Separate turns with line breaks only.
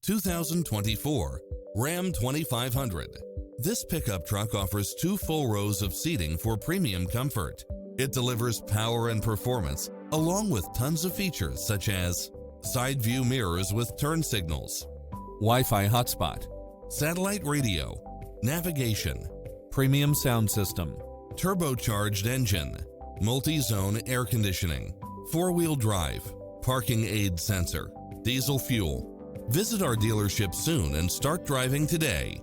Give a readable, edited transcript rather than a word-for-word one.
2024 Ram 2500. This pickup truck offers 2 full rows of seating for premium comfort. It delivers power and performance, along with tons of features such as side view mirrors with turn signals, Wi-Fi hotspot, satellite radio, navigation, premium sound system, turbocharged engine, multi-zone air conditioning, 4-wheel drive, parking aid sensor, diesel fuel. Visit our dealership soon and start driving today.